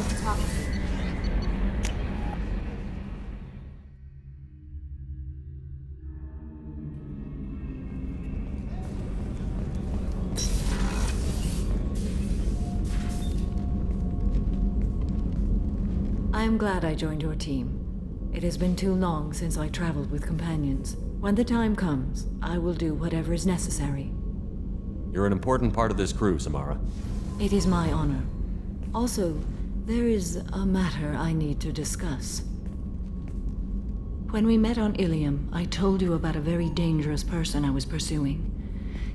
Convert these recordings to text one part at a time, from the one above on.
want to talk with you. I am glad I joined your team. It has been too long since I traveled with companions. When the time comes, I will do whatever is necessary. You're an important part of this crew, Samara. It is my honor. Also, there is a matter I need to discuss. When we met on Ilium, I told you about a very dangerous person I was pursuing.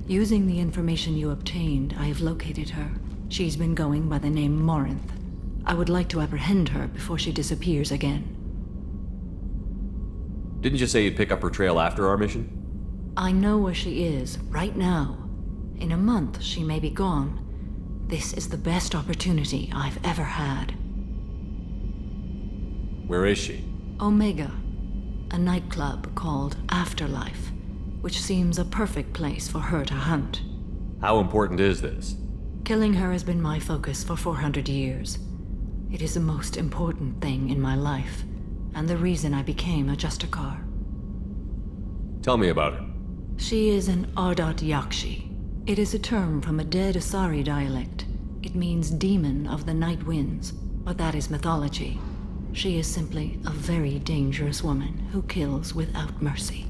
Using the information you obtained, I have located her. She's been going by the name Morinth. I would like to apprehend her before she disappears again. Didn't you say you'd pick up her trail after our mission? I know where she is, right now. In a month, she may be gone. This is the best opportunity I've ever had. Where is she? Omega, a nightclub called Afterlife, which seems a perfect place for her to hunt. How important is this? Killing her has been my focus for 400 years. It is the most important thing in my life, and the reason I became a Justicar. Tell me about her. She is an Ardat Yakshi. It is a term from a dead Asari dialect. It means demon of the night winds, but that is mythology. She is simply a very dangerous woman who kills without mercy.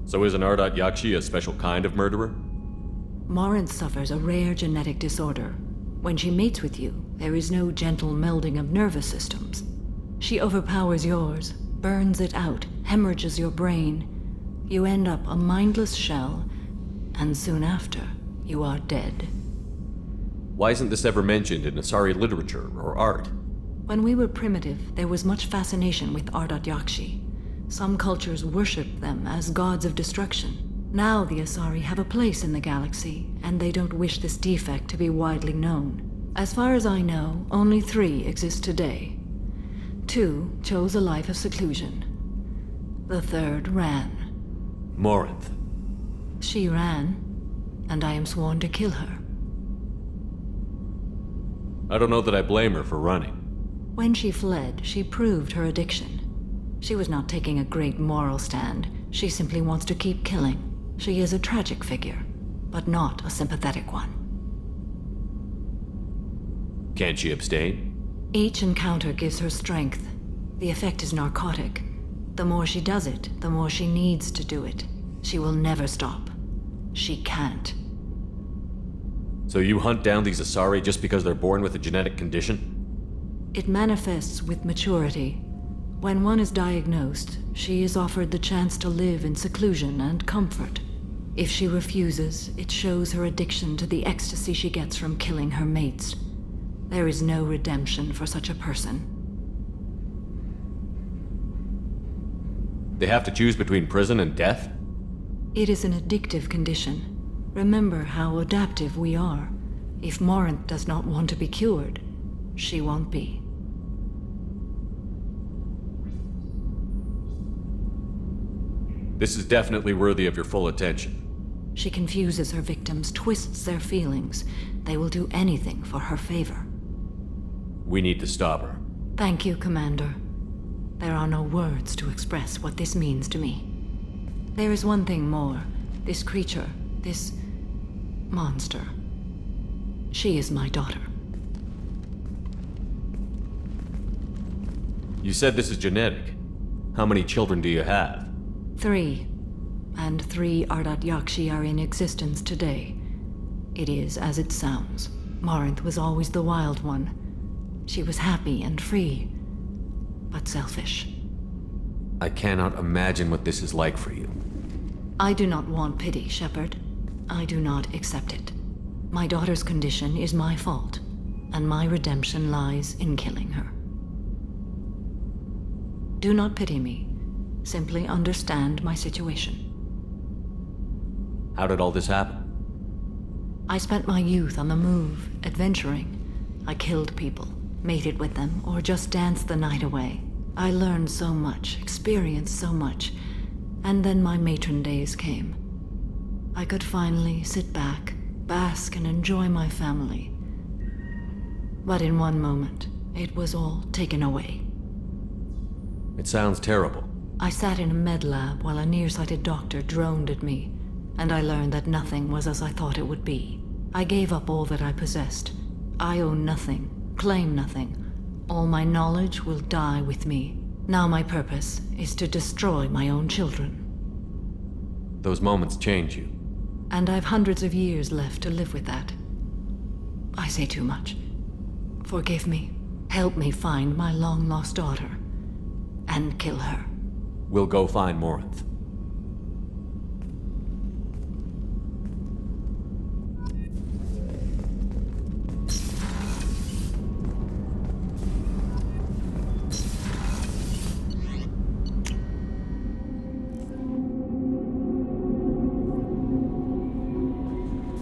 So is an Ardat Yakshi a special kind of murderer? Morinth suffers a rare genetic disorder. When she mates with you, there is no gentle melding of nervous systems. She overpowers yours, burns it out, hemorrhages your brain. You end up a mindless shell, and soon after, you are dead. Why isn't this ever mentioned in Asari literature or art? When we were primitive, there was much fascination with Ardat Yakshi. Some cultures worshipped them as gods of destruction. Now the Asari have a place in the galaxy, and they don't wish this defect to be widely known. As far as I know, only 3 exist today. 2 chose a life of seclusion. The 3rd ran. Morinth. She ran, and I am sworn to kill her. I don't know that I blame her for running. When she fled, she proved her addiction. She was not taking a great moral stand. She simply wants to keep killing. She is a tragic figure, but not a sympathetic one. Can't she abstain? Each encounter gives her strength. The effect is narcotic. The more she does it, the more she needs to do it. She will never stop. She can't. So you hunt down these Asari just because they're born with a genetic condition? It manifests with maturity. When one is diagnosed, she is offered the chance to live in seclusion and comfort. If she refuses, it shows her addiction to the ecstasy she gets from killing her mates. There is no redemption for such a person. They have to choose between prison and death? It is an addictive condition. Remember how adaptive we are. If Morinth does not want to be cured, she won't be. This is definitely worthy of your full attention. She confuses her victims, twists their feelings. They will do anything for her favor. We need to stop her. Thank you, Commander. There are no words to express what this means to me. There is one thing more. This creature, this monster. She is my daughter. You said this is genetic. How many children do you have? 3. And 3 Ardat Yakshi are in existence today. It is as it sounds. Morinth was always the wild one. She was happy and free, but selfish. I cannot imagine what this is like for you. I do not want pity, Shepard. I do not accept it. My daughter's condition is my fault, and my redemption lies in killing her. Do not pity me. Simply understand my situation. How did all this happen? I spent my youth on the move, adventuring. I killed people, mated with them, or just danced the night away. I learned so much, experienced so much, and then my matron days came. I could finally sit back, bask and enjoy my family. But in one moment, it was all taken away. It sounds terrible. I sat in a med lab while a nearsighted doctor droned at me, and I learned that nothing was as I thought it would be. I gave up all that I possessed. I own nothing, claim nothing. All my knowledge will die with me. Now my purpose is to destroy my own children. Those moments change you. And I've hundreds of years left to live with that. I say too much. Forgive me. Help me find my long-lost daughter. And kill her. We'll go find Morinth.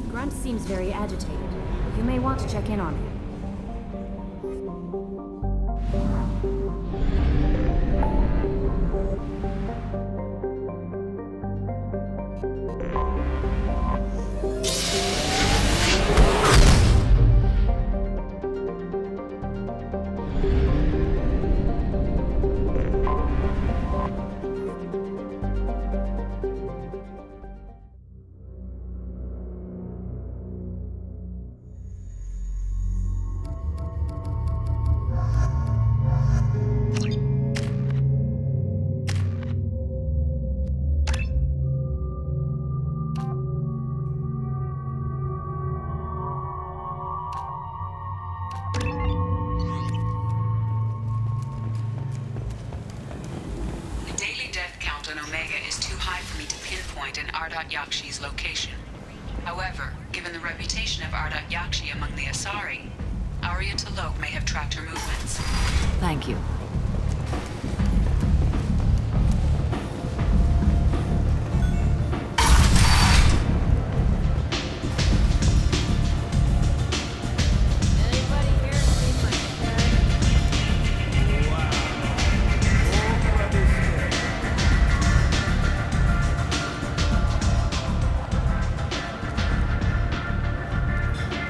Grunt seems very agitated. You may want to check in on him. Yakshi's location. However, given the reputation of Yakshi among the Asari, Arya T'Loak may have tracked her movements. Thank you.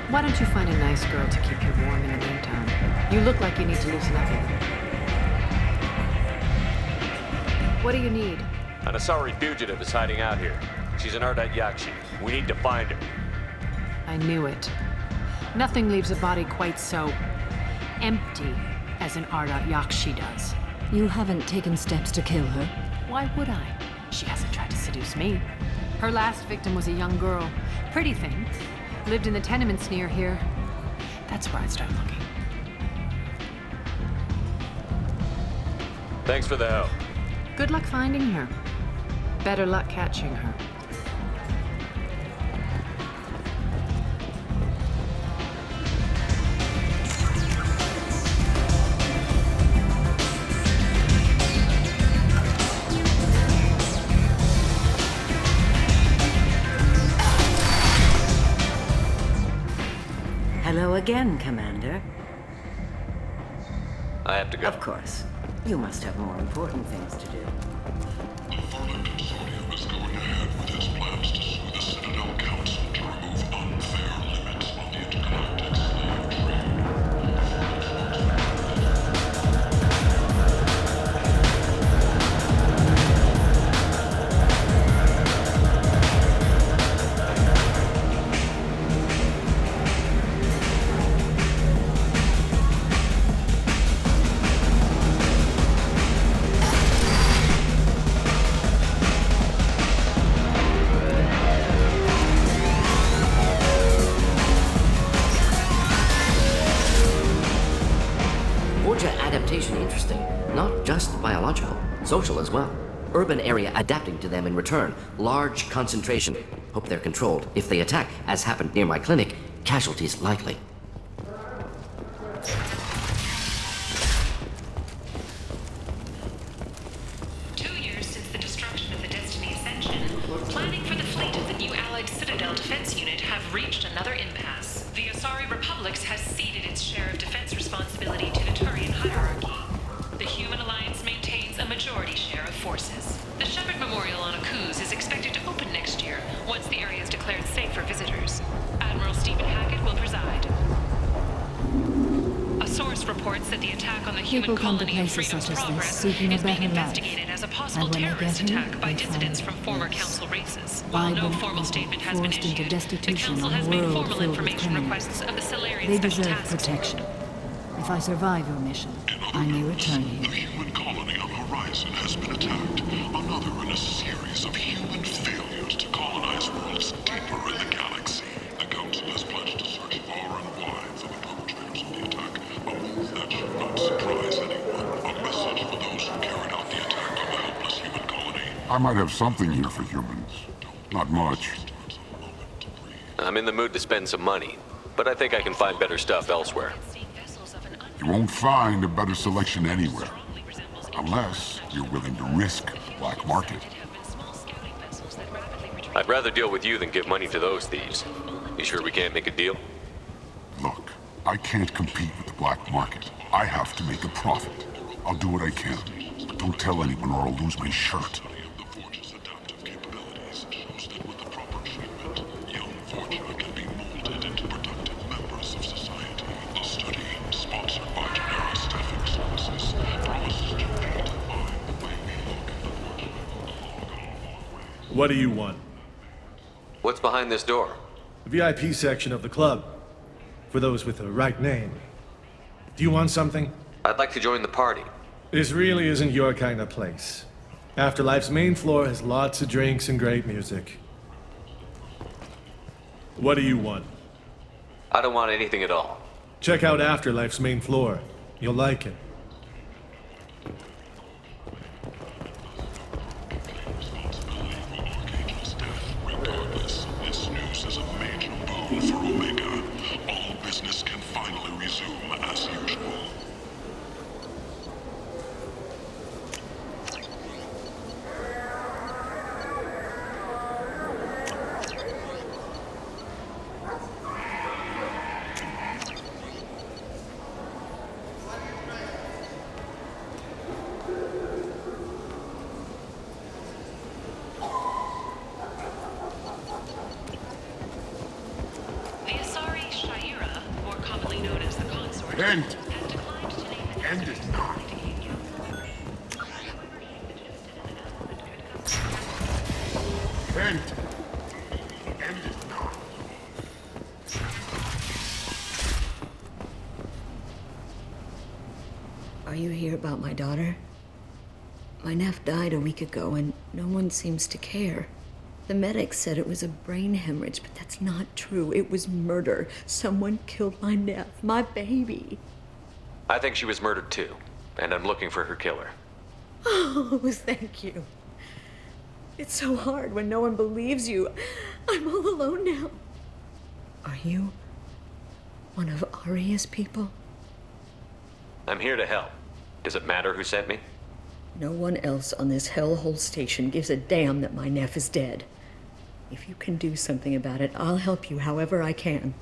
Why don't you find a nice girl to keep you warm in the meantime? You look like you need to loosen up a little. What do you need? An Asari fugitive is hiding out here. She's an Yakshi. We need to find her. I knew it. Nothing leaves a body quite so empty as an Yakshi does. You haven't taken steps to kill her? Why would I? She hasn't tried to seduce me. Her last victim was a young girl. Pretty thing. Lived in the tenements near here. That's where I'd start looking. Thanks for the help. Good luck finding her. Better luck catching her. Hello again, Commander. I have to go. Of course. You must have more important things to do. The Vermin Consortium is going ahead with its plans to sue the Citadel Council to remove unfair limits on the intergalactic slave trade. Interesting. Not just biological, social as well. Urban area adapting to them in return. Large concentration. Hope they're controlled. If they attack, as happened near my clinic, casualties likely. Planning for the fleet of the new Allied Citadel Defense Unit have reached another impasse. The Asari Republics has ceded its share of defense responsibility to the Turian hierarchy. The Human Alliance maintains a majority share of forces. The Shepard Memorial on Akuz is expected to open next year, once the area is declared safe for visitors. Admiral Stephen Hackett will preside. the attack on the human People come to colony of places Freedom's such as this Progress seeking a is being better life. investigated as a possible And when they terrorist get here, attack by they dissidents find from former this. council races. While no Bible formal people statement has been forced into issued, the destitution council on a has made world formal filled with information criminals. requests of the Solarian They Special deserve Task protection. If I survive your mission, I may return The here. human colony on Horizon has been attacked. Another in a series of human failures to colonize worlds deeper in the galaxy. The Council has pledged to search far and wide for the perpetrators of the attack. A move that should not surprise anyone. A message for those who carried out the attack on the helpless human colony. I might have something here for humans. Not much. I'm in the mood to spend some money, but I think I can find better stuff elsewhere. You won't find a better selection anywhere. Unless you're willing to risk black market. I'd rather deal with you than give money to those thieves. You sure we can't make a deal? Look, I can't compete with the black market. I have to make a profit. I'll do what I can. But don't tell anyone or I'll lose my shirt. The Forge's adaptive capabilities shows that with the proper treatment, young Forger can be molded into productive members of society. The study, sponsored by Genera Staffing Services, promises to redefine the way we look at the Forger. What do you want? What's behind this door? The VIP section of the club. For those with the right name. Do you want something? I'd like to join the party. This really isn't your kind of place. Afterlife's main floor has lots of drinks and great music. What do you want? I don't want anything at all. Check out Afterlife's main floor. You'll like it. Regardless, this news is a major boon for Omega. All business can finally resume as usual. The Asari Shaira, more commonly known as the Consort, End. has declined to name End it now. End. End it now. Are you here about my daughter? My nephew died a week ago and no one seems to care. The medics said it was a brain hemorrhage, but that's not true. It was murder. Someone killed my nephew, my baby. I think she was murdered too, and I'm looking for her killer. Oh, thank you. It's so hard when no one believes you. I'm all alone now. Are you one of Aria's people? I'm here to help. Does it matter who sent me? No one else on this hellhole station gives a damn that my nephew is dead. If you can do something about it, I'll help you however I can.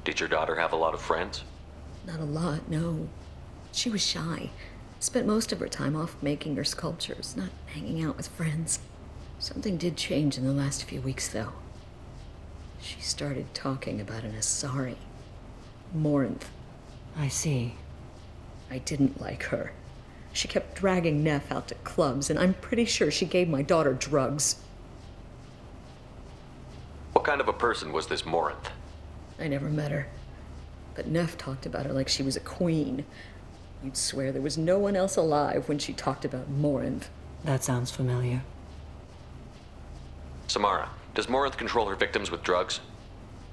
Did your daughter have a lot of friends? Not a lot, no. She was shy. Spent most of her time off making her sculptures, not hanging out with friends. Something did change in the last few weeks, though. She started talking about an Asari. Morinth. I see. I didn't like her. She kept dragging Neff out to clubs, and I'm pretty sure she gave my daughter drugs. What kind of a person was this Morinth? I never met her. But Neff talked about her like she was a queen. You'd swear there was no one else alive when she talked about Morinth. That sounds familiar. Samara, does Morinth control her victims with drugs?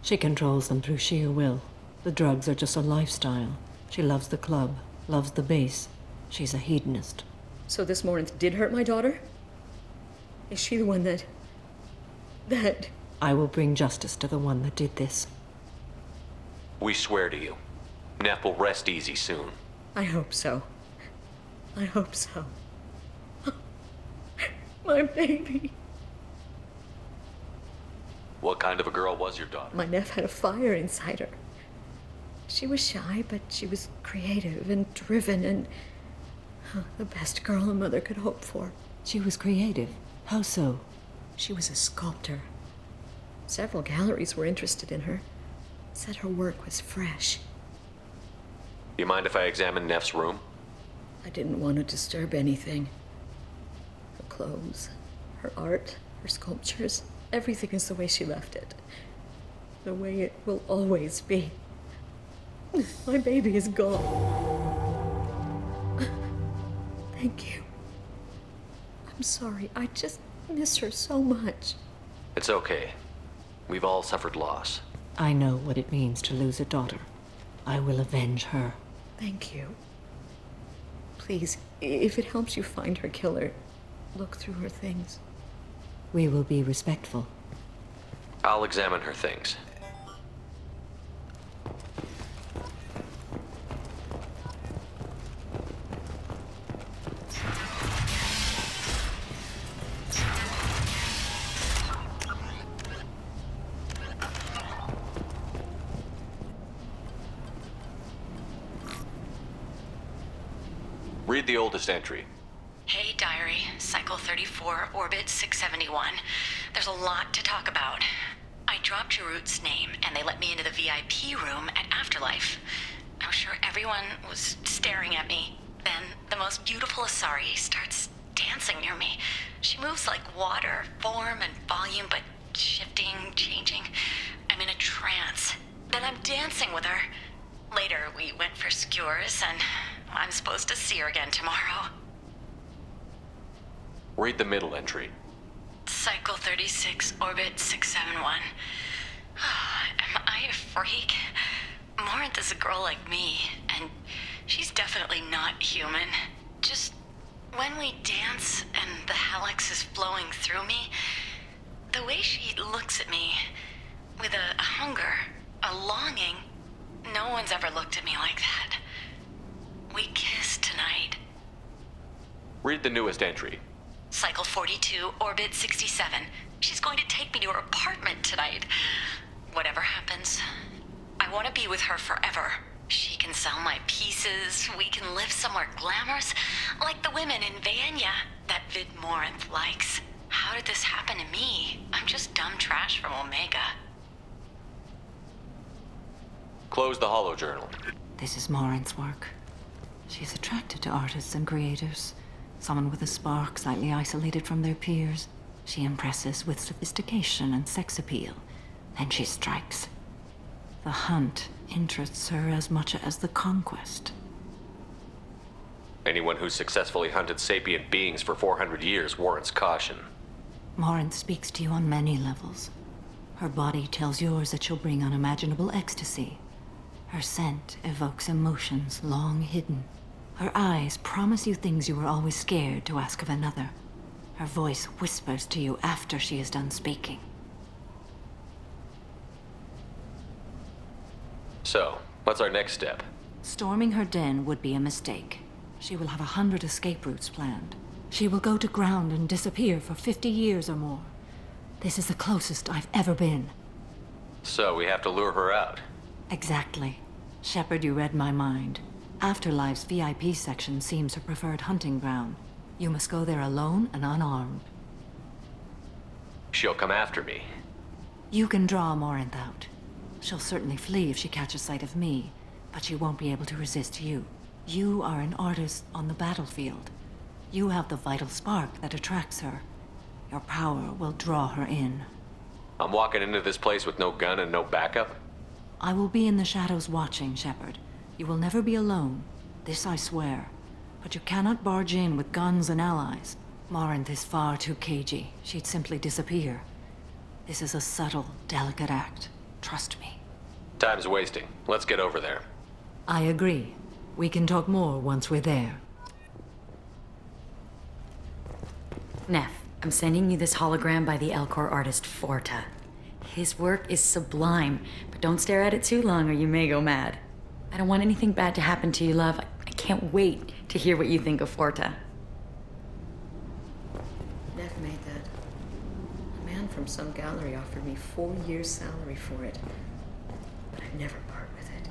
She controls them through sheer will. The drugs are just a lifestyle. She loves the club, loves the base. She's a hedonist. So this Morinth did hurt my daughter? Is she the one that... I will bring justice to the one that did this. We swear to you. Neff will rest easy soon. I hope so. I hope so. My baby. What kind of a girl was your daughter? My nephew had a fire inside her. She was shy, but she was creative and driven and the best girl a mother could hope for. She was creative. How so? She was a sculptor. Several galleries were interested in her. Said her work was fresh. You mind if I examine Neff's room? I didn't want to disturb anything. Her clothes, her art, her sculptures, everything is the way she left it. The way it will always be. My baby is gone. Thank you. I'm sorry, I just miss her so much. It's okay. We've all suffered loss. I know what it means to lose a daughter. I will avenge her. Thank you. Please, if it helps you find her killer, look through her things. We will be respectful. I'll examine her things. Read the oldest entry. Hey, Diary. Cycle 34, Orbit 671. There's a lot to talk about. I dropped Jarut's name, and they let me into the VIP room at Afterlife. I was sure everyone was staring at me. Then the most beautiful Asari starts dancing near me. She moves like water, form and volume, but shifting, changing. I'm in a trance. Then I'm dancing with her. Later, we went for skewers, and I'm supposed to see her again tomorrow. Read the middle entry. Cycle 36, Orbit 671. Am I a freak? Morinth is a girl like me, and she's definitely not human. Just when we dance and the helix is flowing through me, the way she looks at me with a hunger, a longing, no one's ever looked at me like that. We kissed tonight. Read the newest entry. Cycle 42, Orbit 67. She's going to take me to her apartment tonight. Whatever happens, I want to be with her forever. She can sell my pieces. We can live somewhere glamorous, like the women in Vanya that Vid Morinth likes. How did this happen to me? I'm just dumb trash from Omega. Close the holo journal. This is Morinth's work. She's attracted to artists and creators. Someone with a spark, slightly isolated from their peers. She impresses with sophistication and sex appeal. Then she strikes. The hunt interests her as much as the conquest. Anyone who's successfully hunted sapient beings for 400 years warrants caution. Morinth speaks to you on many levels. Her body tells yours that she'll bring unimaginable ecstasy. Her scent evokes emotions long hidden. Her eyes promise you things you were always scared to ask of another. Her voice whispers to you after she is done speaking. So, what's our next step? Storming her den would be a mistake. She will have 100 escape routes planned. She will go to ground and disappear for 50 years or more. This is the closest I've ever been. So we have to lure her out. Exactly. Shepard, you read my mind. Afterlife's VIP section seems her preferred hunting ground. You must go there alone and unarmed. She'll come after me. You can draw Morinth out. She'll certainly flee if she catches sight of me, but she won't be able to resist you. You are an artist on the battlefield. You have the vital spark that attracts her. Your power will draw her in. I'm walking into this place with no gun and no backup? I will be in the shadows watching, Shepard. You will never be alone. This I swear. But you cannot barge in with guns and allies. Morinth is far too cagey. She'd simply disappear. This is a subtle, delicate act. Trust me. Time's wasting. Let's get over there. I agree. We can talk more once we're there. Neff, I'm sending you this hologram by the Elcor artist Forta. His work is sublime, but don't stare at it too long or you may go mad. I don't want anything bad to happen to you, love. I can't wait to hear what you think of Forta. Neff made that. A man from some gallery offered me 4 years' salary for it. But I'd never part with it.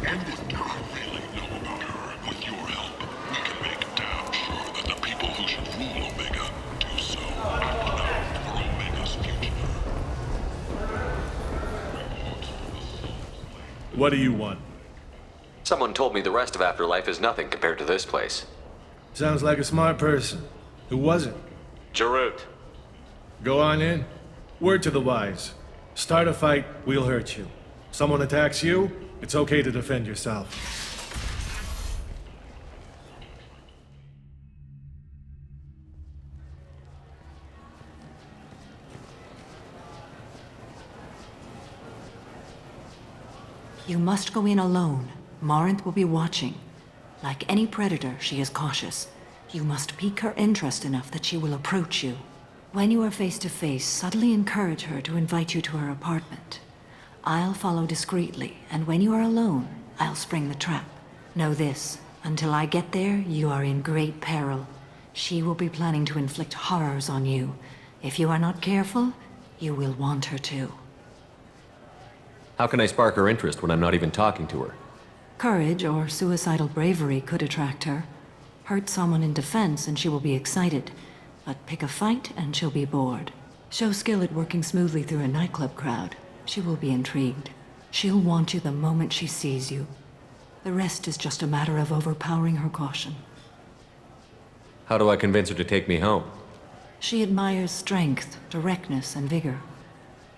End it now. What do you want? Someone told me the rest of Afterlife is nothing compared to this place. Sounds like a smart person. Who was it? Jarut. Go on in. Word to the wise. Start a fight, we'll hurt you. Someone attacks you, it's okay to defend yourself. You must go in alone. Morinth will be watching. Like any predator, she is cautious. You must pique her interest enough that she will approach you. When you are face to face, subtly encourage her to invite you to her apartment. I'll follow discreetly, and when you are alone, I'll spring the trap. Know this, until I get there, you are in great peril. She will be planning to inflict horrors on you. If you are not careful, you will want her to. How can I spark her interest when I'm not even talking to her? Courage or suicidal bravery could attract her. Hurt someone in defense and she will be excited. But pick a fight and she'll be bored. Show skill at working smoothly through a nightclub crowd. She will be intrigued. She'll want you the moment she sees you. The rest is just a matter of overpowering her caution. How do I convince her to take me home? She admires strength, directness, and vigor.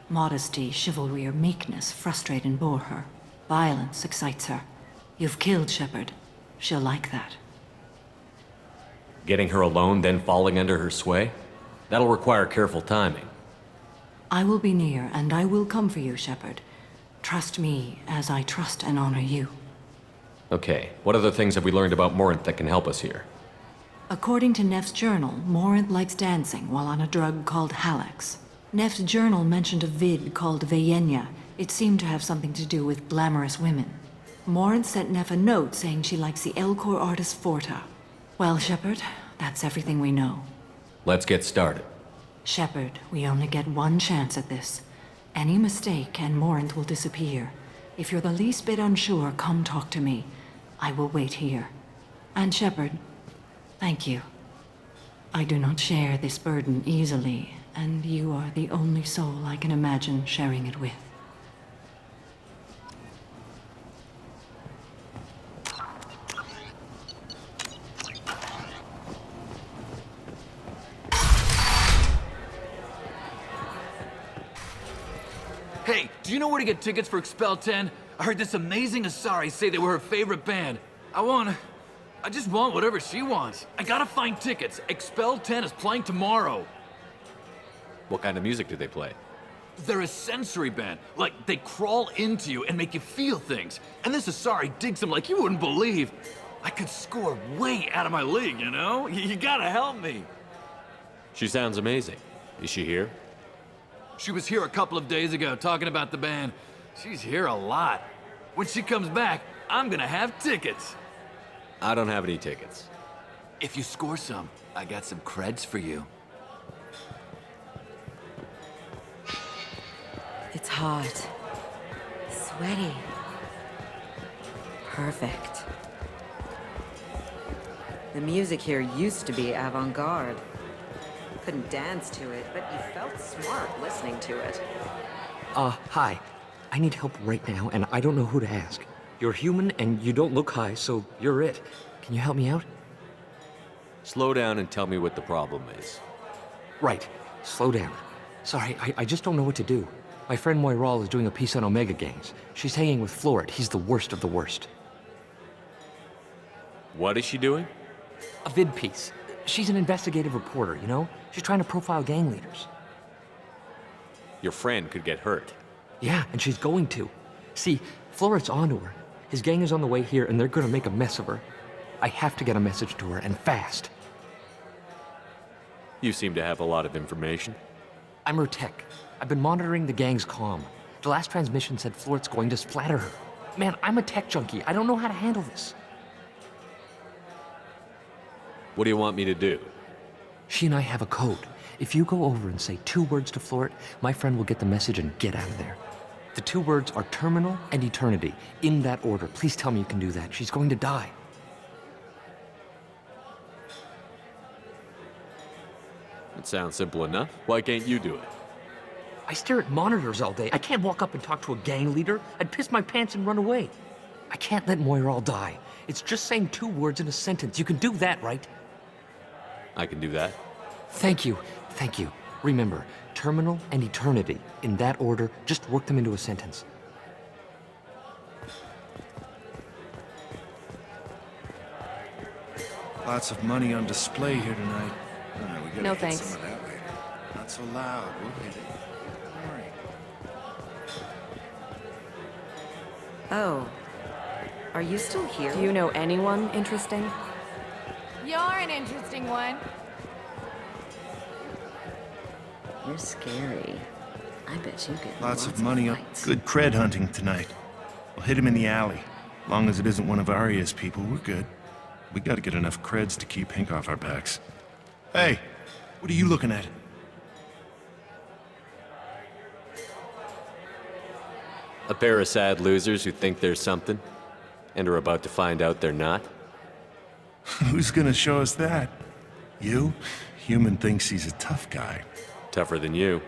Modesty, chivalry, or meekness frustrate and bore her. Violence excites her. You've killed Shepard. She'll like that. Getting her alone, then falling under her sway? That'll require careful timing. I will be near, and I will come for you, Shepard. Trust me, as I trust and honor you. Okay, what other things have we learned about Morinth that can help us here? According to Neff's journal, Morinth likes dancing while on a drug called Halax. Neff's journal mentioned a vid called Veyenya. It seemed to have something to do with glamorous women. Morinth sent Neff a note saying she likes the Elcor artist Forta. Well, Shepard, that's everything we know. Let's get started. Shepard, we only get one chance at this. Any mistake and Morinth will disappear. If you're the least bit unsure, come talk to me. I will wait here. And Shepard, thank you. I do not share this burden easily, and you are the only soul I can imagine sharing it with. Hey, do you know where to get tickets for Expel 10? I heard this amazing Asari say they were her favorite band. I just want whatever she wants. I gotta find tickets. Expel 10 is playing tomorrow. What kind of music do they play? They're a sensory band. Like, they crawl into you and make you feel things. And this Asari digs them like you wouldn't believe. I could score way out of my league, you know? You gotta help me. She sounds amazing. Is she here? She was here a couple of days ago talking about the band. She's here a lot. When she comes back, I'm gonna have tickets. I don't have any tickets. If you score some, I got some creds for you. It's hot. Sweaty. Perfect. The music here used to be avant-garde. Couldn't dance to it, but you felt smart listening to it. Hi. I need help right now, and I don't know who to ask. You're human, and you don't look high, so you're it. Can you help me out? Slow down and tell me what the problem is. Right. Slow down. Sorry, I just don't know what to do. My friend Moiral is doing a piece on Omega gangs. She's hanging with Florid. He's the worst of the worst. What is she doing? A vid piece. She's an investigative reporter, you know? She's trying to profile gang leaders. Your friend could get hurt. Yeah, and she's going to. See, Florid's onto her. His gang is on the way here, and they're gonna make a mess of her. I have to get a message to her, and fast. You seem to have a lot of information. I'm her tech. I've been monitoring the gang's comm. The last transmission said Florid's going to splatter her. Man, I'm a tech junkie. I don't know how to handle this. What do you want me to do? She and I have a code. If you go over and say 2 words to Florid, my friend will get the message and get out of there. The 2 words are terminal and eternity, in that order. Please tell me you can do that. She's going to die. It sounds simple enough. Why can't you do it? I stare at monitors all day. I can't walk up and talk to a gang leader. I'd piss my pants and run away. I can't let Moira all die. It's just saying 2 words in a sentence. You can do that, right? I can do that. Thank you. Thank you. Remember, terminal and eternity. In that order, just work them into a sentence. Lots of money on display here tonight. We gotta No, get thanks. some of that later. Not so loud. We'll hit it. Don't worry. Oh. Are you still here? Do you know anyone interesting? You're an interesting one. You're scary. I bet you get Lots of money on fights. good cred hunting tonight. We'll hit him in the alley. Long as it isn't one of Arya's people, we're good. We gotta get enough creds to keep Hank off our backs. Hey, what are you looking at? A pair of sad losers who think they're something, and are about to find out they're not. Who's gonna show us that? You? Human thinks he's a tough guy. Tougher than you.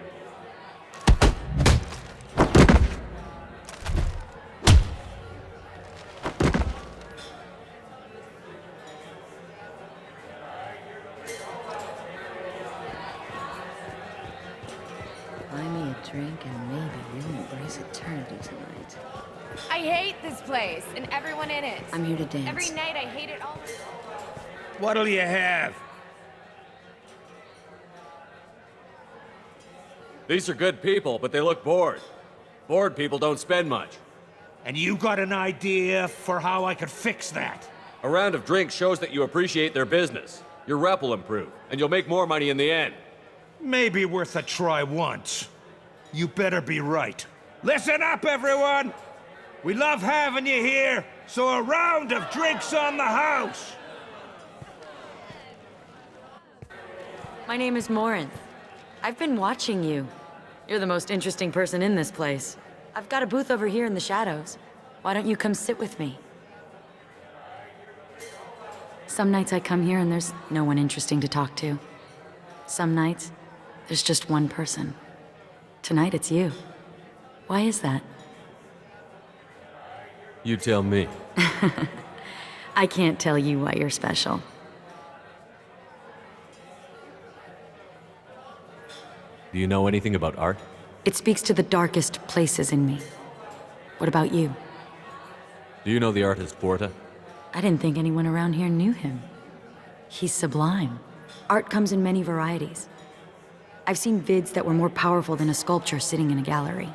Buy me a drink and maybe you'll embrace eternity tonight. I hate this place and everyone in it. I'm here to dance. Every night I hate it all. What'll you have? These are good people, but they look bored. Bored people don't spend much. And you got an idea for how I could fix that? A round of drinks shows that you appreciate their business. Your rep will improve, and you'll make more money in the end. Maybe worth a try once. You better be right. Listen up, everyone! We love having you here, so a round of drinks on the house! My name is Morinth. I've been watching you. You're the most interesting person in this place. I've got a booth over here in the shadows. Why don't you come sit with me? Some nights I come here and there's no one interesting to talk to. Some nights, there's just one person. Tonight it's you. Why is that? You tell me. I can't tell you why you're special. Do you know anything about art? It speaks to the darkest places in me. What about you? Do you know the artist Porta? I didn't think anyone around here knew him. He's sublime. Art comes in many varieties. I've seen vids that were more powerful than a sculpture sitting in a gallery.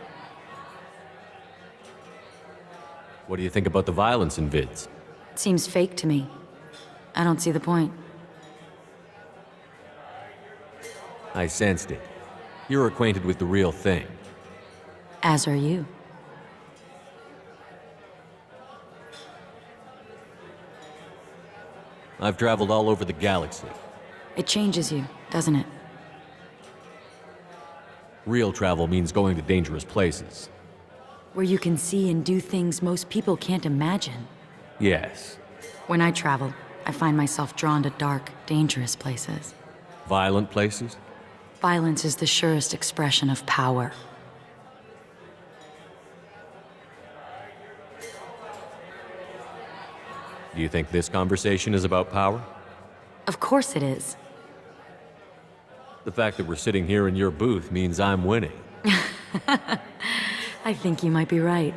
What do you think about the violence in vids? It seems fake to me. I don't see the point. I sensed it. You're acquainted with the real thing. As are you. I've traveled all over the galaxy. It changes you, doesn't it? Real travel means going to dangerous places. Where you can see and do things most people can't imagine. Yes. When I travel, I find myself drawn to dark, dangerous places. Violent places? Violence is the surest expression of power. Do you think this conversation is about power? Of course it is. The fact that we're sitting here in your booth means I'm winning. I think you might be right.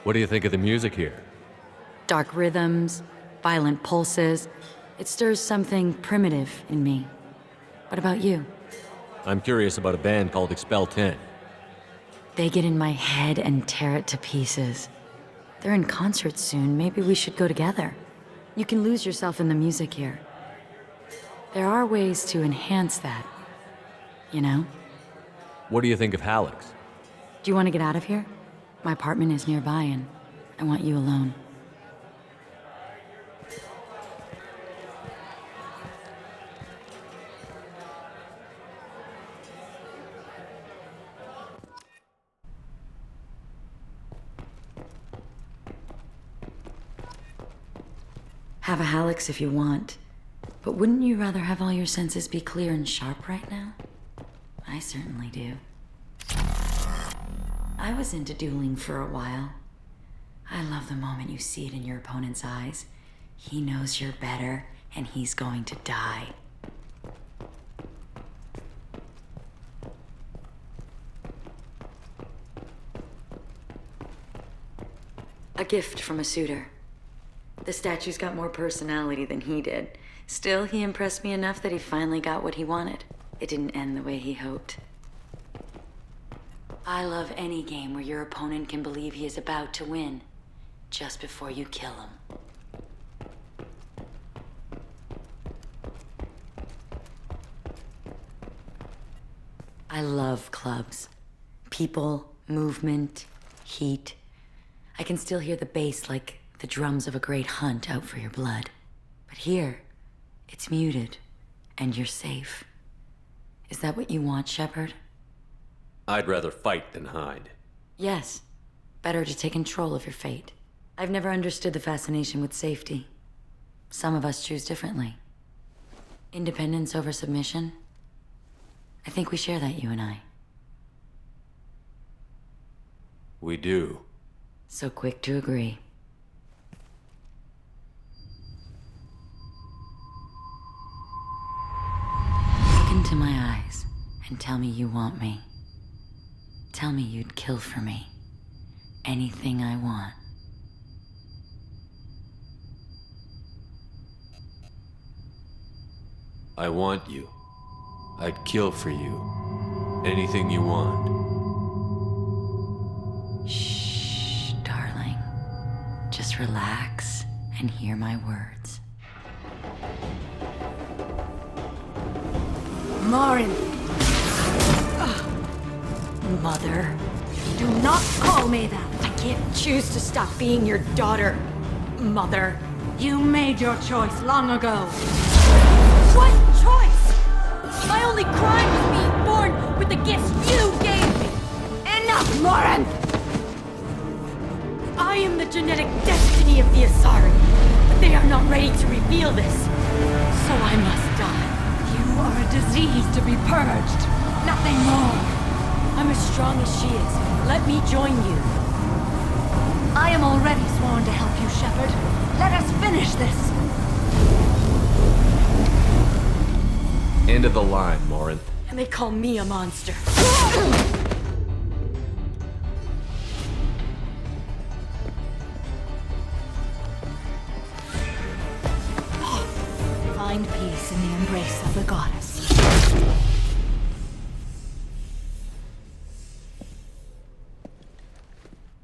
What do you think of the music here? Dark rhythms, violent pulses. It stirs something primitive in me. What about you? I'm curious about a band called Expel 10. They get in my head and tear it to pieces. They're in concert soon. Maybe we should go together. You can lose yourself in the music here. There are ways to enhance that, you know? What do you think of Halleck's? Do you want to get out of here? My apartment is nearby and I want you alone. Have a Halleck's if you want, but wouldn't you rather have all your senses be clear and sharp right now? I certainly do. I was into dueling for a while. I love the moment you see it in your opponent's eyes. He knows you're better, and he's going to die. A gift from a suitor. The statue's got more personality than he did. Still, he impressed me enough that he finally got what he wanted. It didn't end the way he hoped. I love any game where your opponent can believe he is about to win, just before you kill him. I love clubs. People, movement, heat. I can still hear the bass like the drums of a great hunt out for your blood. But here, it's muted, and you're safe. Is that what you want, Shepard? I'd rather fight than hide. Yes. Better to take control of your fate. I've never understood the fascination with safety. Some of us choose differently. Independence over submission? I think we share that, you and I. We do. So quick to agree. Look into my eyes and tell me you want me. Tell me you'd kill for me. Anything I want. I want you. I'd kill for you. Anything you want. Shh, darling. Just relax and hear my words. Morin! Mother. Do not call me that! I can't choose to stop being your daughter, Mother. You made your choice long ago. What choice? My only crime was being born with the gifts you gave me. Enough, Morin! I am the genetic destiny of the Asari, but they are not ready to reveal this. So I must die. You are a disease to be purged. Nothing more. I'm as strong as she is. Let me join you. I am already sworn to help you, Shepard. Let us finish this. End of the line, Morin. And they call me a monster. Find peace in the embrace of the goddess.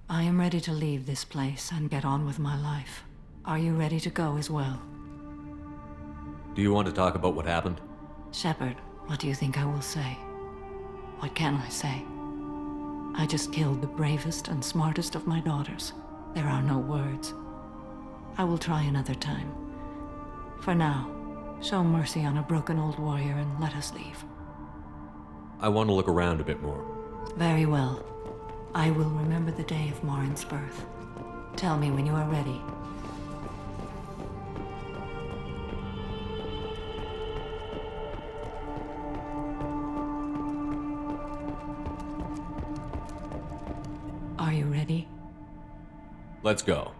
I am ready to leave this place and get on with my life. Are you ready to go as well? Do you want to talk about what happened? Shepard, what do you think I will say? What can I say? I just killed the bravest and smartest of my daughters. There are no words. I will try another time. For now, show mercy on a broken old warrior and let us leave. I want to look around a bit more. Very well. I will remember the day of Morin's birth. Tell me when you are ready. Are you ready? Let's go.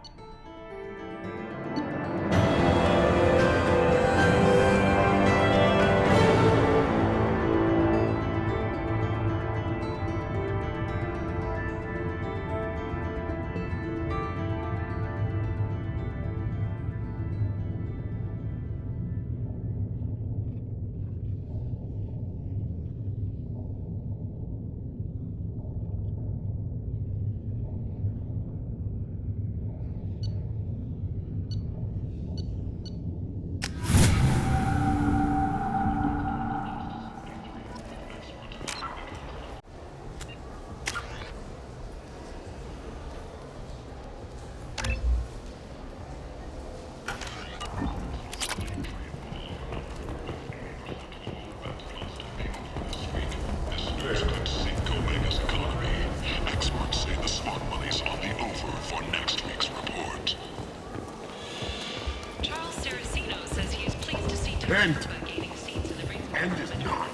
End is not.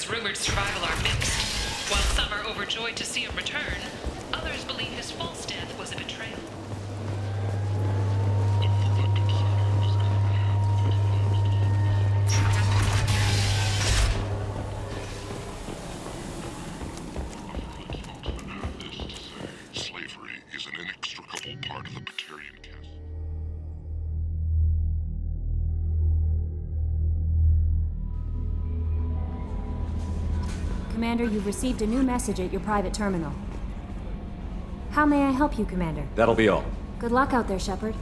his rumored survival are mixed. While some are overjoyed to see him return, others believe his false death was a betrayal. Slavery is an inextricable part of the Batarian caste. Commander, you've received a new message at your private terminal. How may I help you, Commander? That'll be all. Good luck out there, Shepard.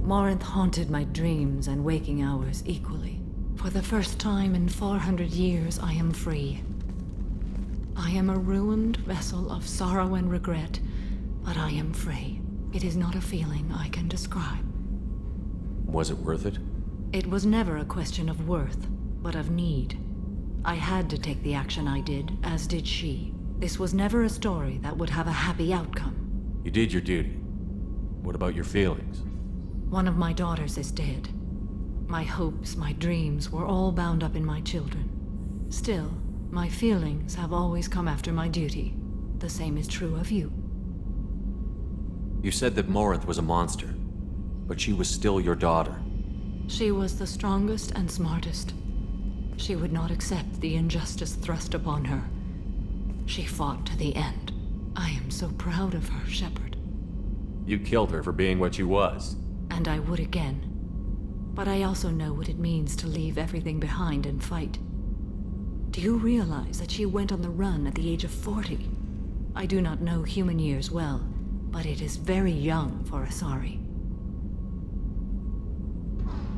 Morinth haunted my dreams and waking hours equally. For the first time in 400 years, I am free. I am a ruined vessel of sorrow and regret, but I am free. It is not a feeling I can describe. Was it worth it? It was never a question of worth, but of need. I had to take the action I did, as did she. This was never a story that would have a happy outcome. You did your duty. What about your feelings? One of my daughters is dead. My hopes, my dreams were all bound up in my children. Still, my feelings have always come after my duty. The same is true of you. You said that Morinth was a monster, but she was still your daughter. She was the strongest and smartest. She would not accept the injustice thrust upon her. She fought to the end. I am so proud of her, Shepard. You killed her for being what she was. And I would again. But I also know what it means to leave everything behind and fight. Do you realize that she went on the run at the age of 40? I do not know human years well, but it is very young for Asari.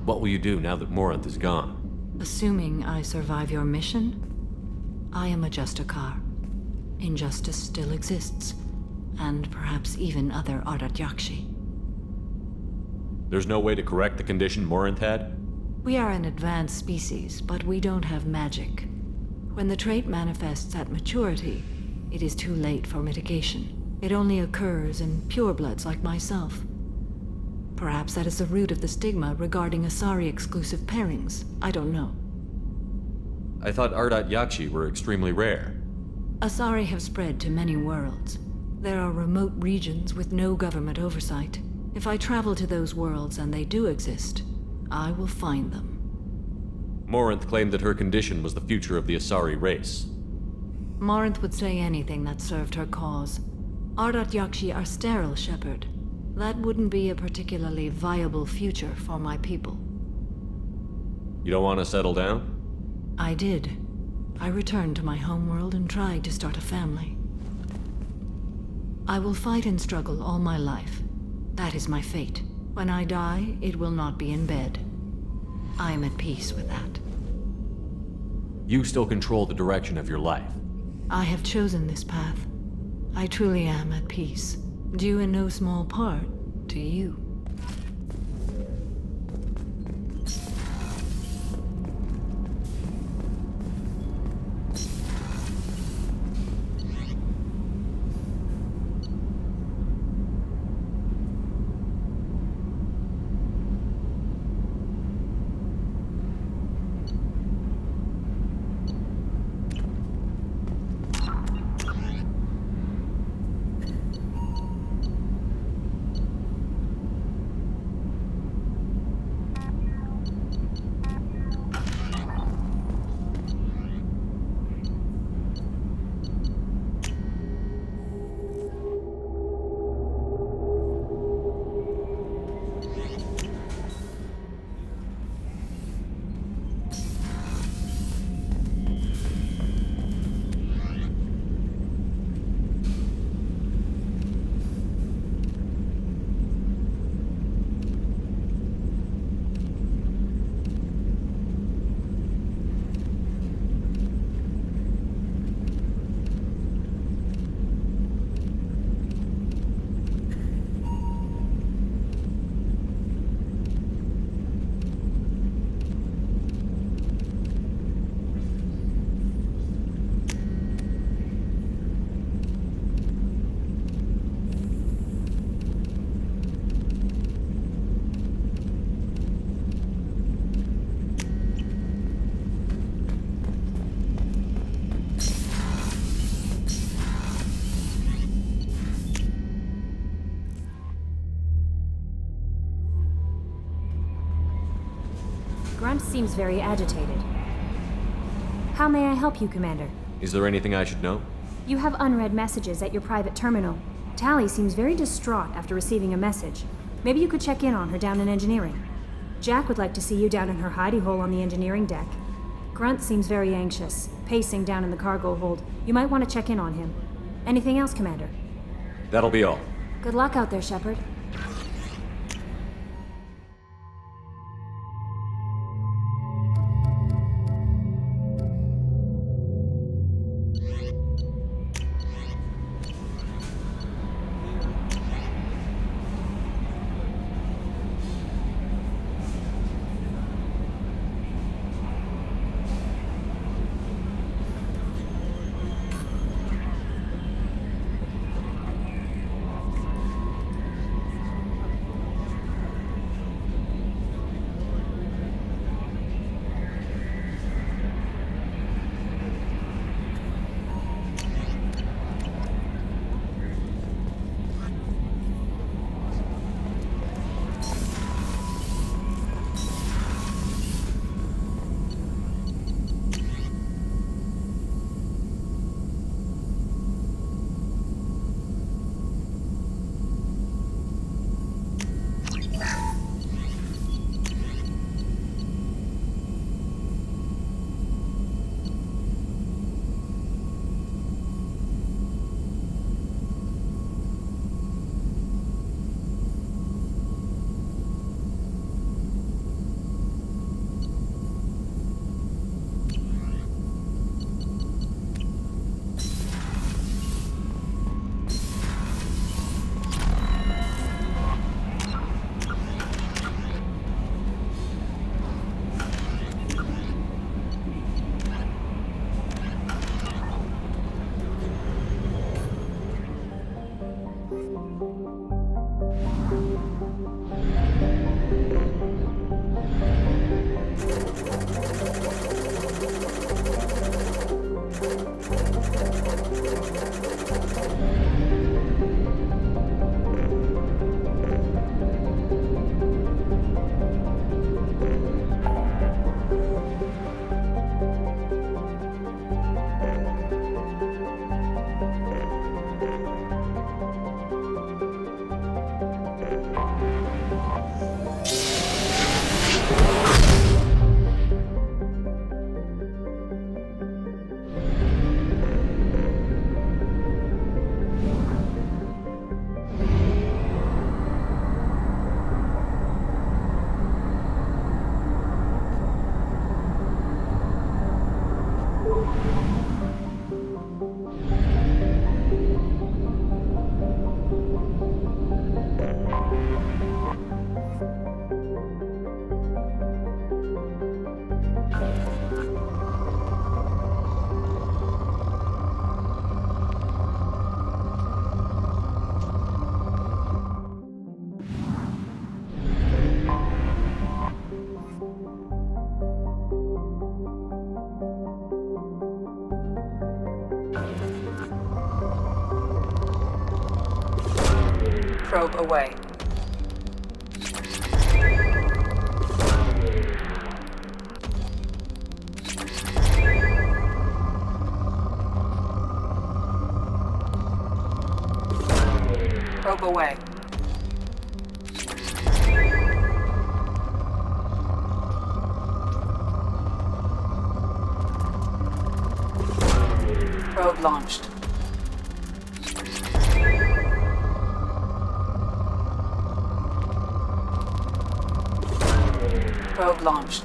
What will you do now that Morinth is gone? Assuming I survive your mission, I am a Justikar. Injustice still exists, and perhaps even other Ardat Yakshi. There's no way to correct the condition Morinth had? We are an advanced species, but we don't have magic. When the trait manifests at maturity, it is too late for mitigation. It only occurs in purebloods like myself. Perhaps that is the root of the stigma regarding Asari-exclusive pairings. I don't know. I thought Ardat Yakshi were extremely rare. Asari have spread to many worlds. There are remote regions with no government oversight. If I travel to those worlds and they do exist, I will find them. Morinth claimed that her condition was the future of the Asari race. Morinth would say anything that served her cause. Ardat Yakshi are sterile, Shepard. That wouldn't be a particularly viable future for my people. You don't want to settle down? I did. I returned to my homeworld and tried to start a family. I will fight and struggle all my life. That is my fate. When I die, it will not be in bed. I am at peace with that. You still control the direction of your life. I have chosen this path. I truly am at peace, due in no small part to you. Grunt seems very agitated. How may I help you, Commander? Is there anything I should know? You have unread messages at your private terminal. Tally seems very distraught after receiving a message. Maybe you could check in on her down in engineering. Jack would like to see you down in her hidey hole on the engineering deck. Grunt seems very anxious, pacing down in the cargo hold. You might want to check in on him. Anything else, Commander? That'll be all. Good luck out there, Shepard. Probe away. Probe away. Probe launched. Probe launched.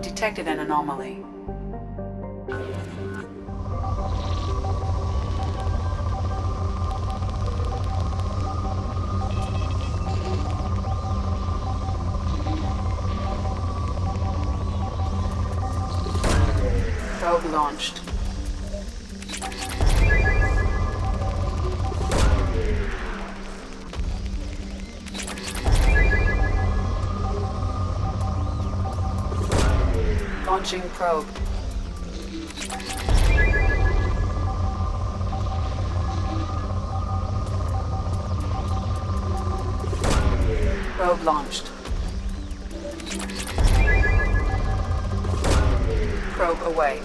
Detected an anomaly. launched. Launching probe. Probe launched. Probe away.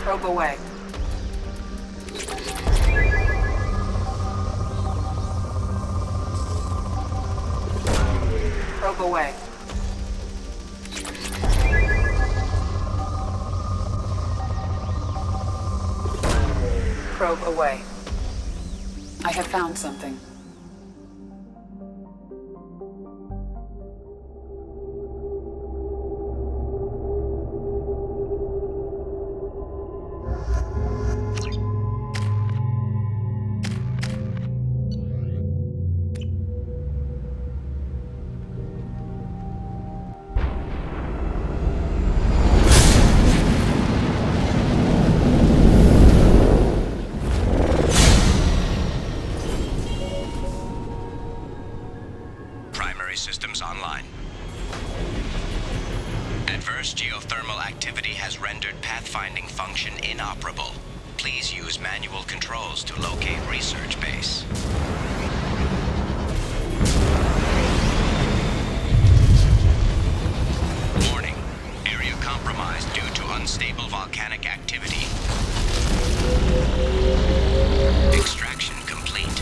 Probe away. Probe away. Probe away. I have found something. Systems online. Adverse geothermal activity has rendered pathfinding function inoperable. Please use manual controls to locate research base. Warning. Area compromised due to unstable volcanic activity. Extraction complete.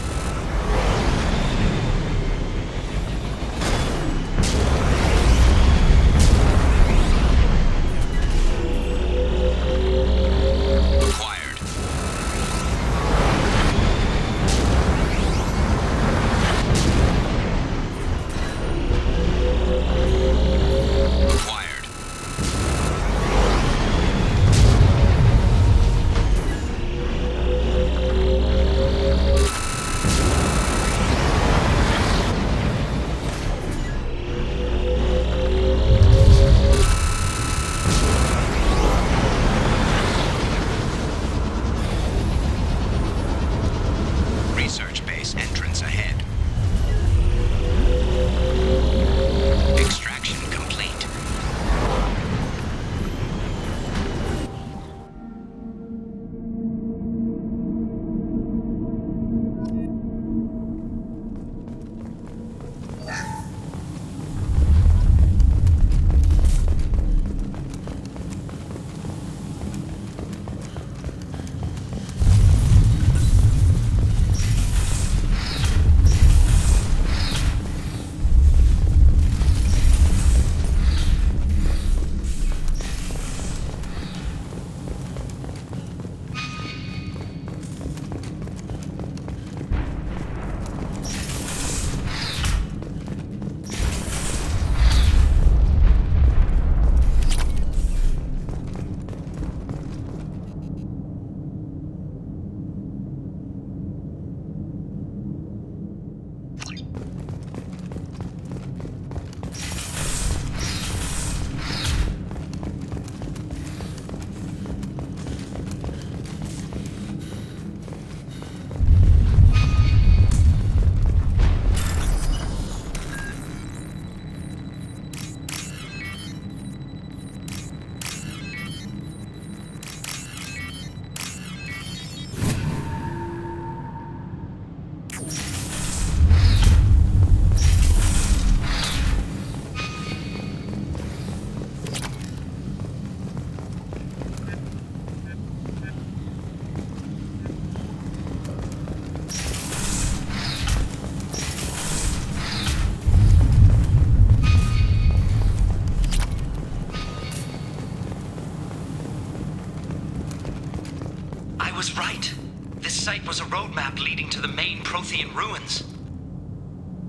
was right. This site was a roadmap leading to the main Prothean ruins.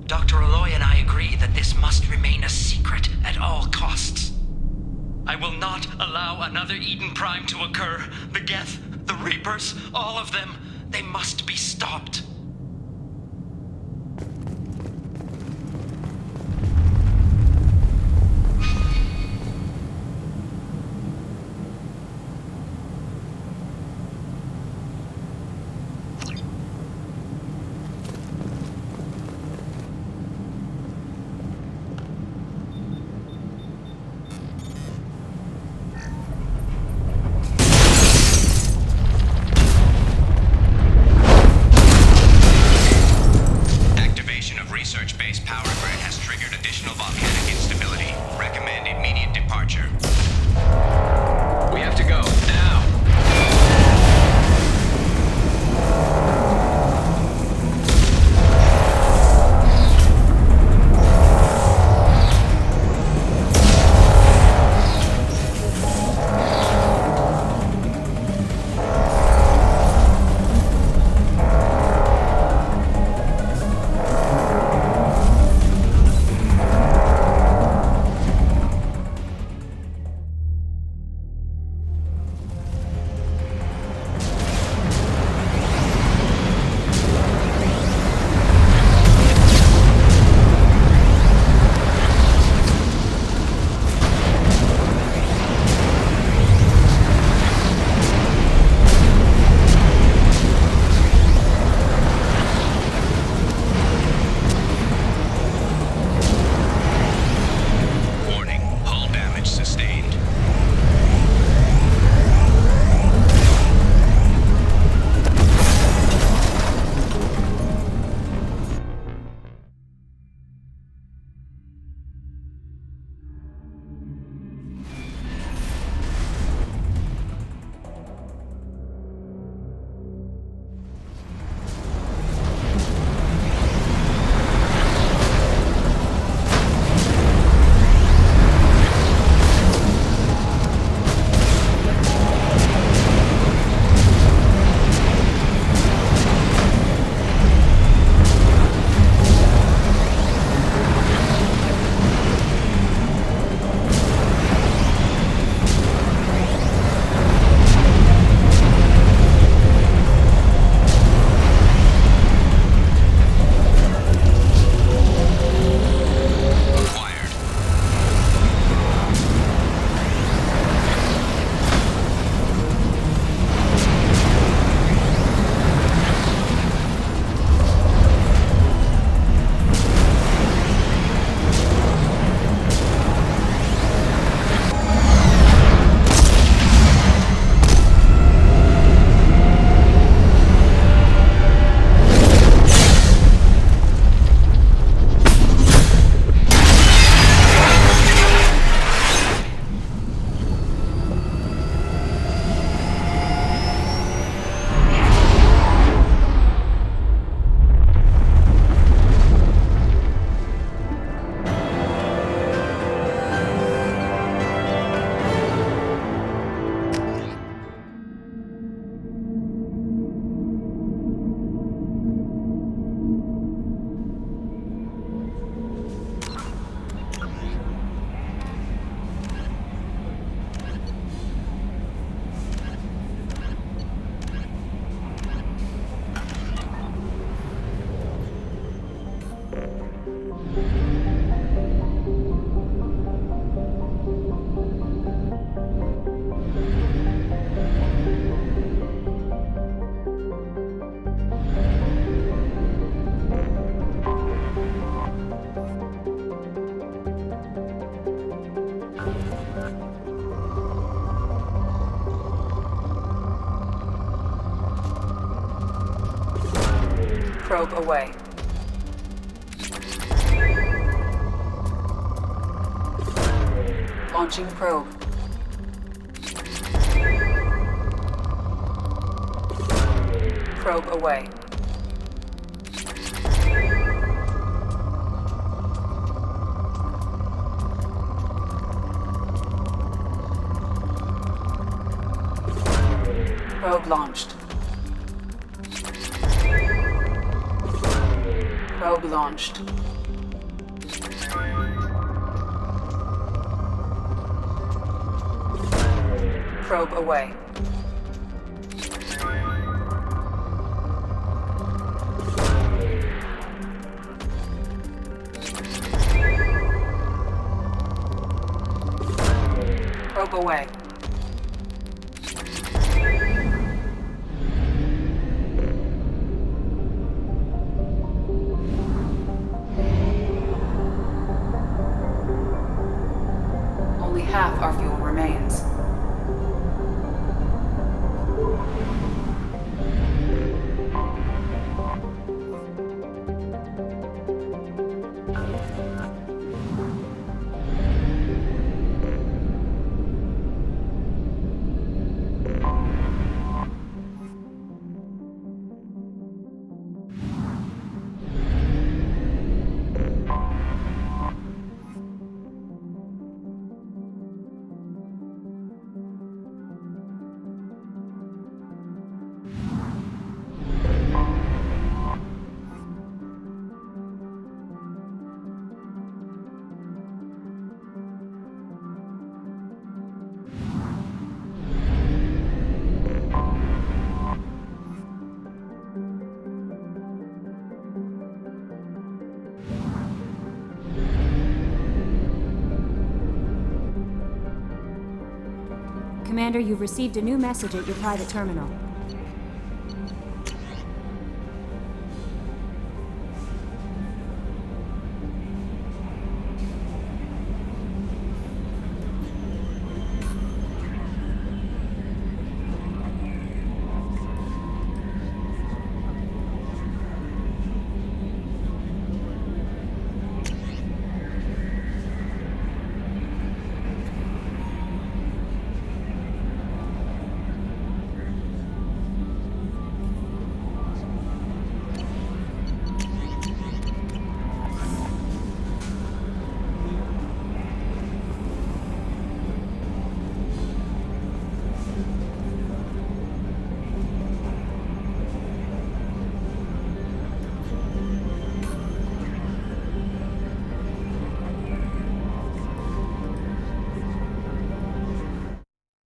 Dr. Aloy and I agree that this must remain a secret at all costs. I will not allow another Eden Prime to occur. The Geth, the Reapers, all of them, they must be stopped. Probe away. Launching probe. Probe away. Probe launched. Probe launched. Probe away. Probe away. Only half our fuel remains. Commander, you've received a new message at your private terminal.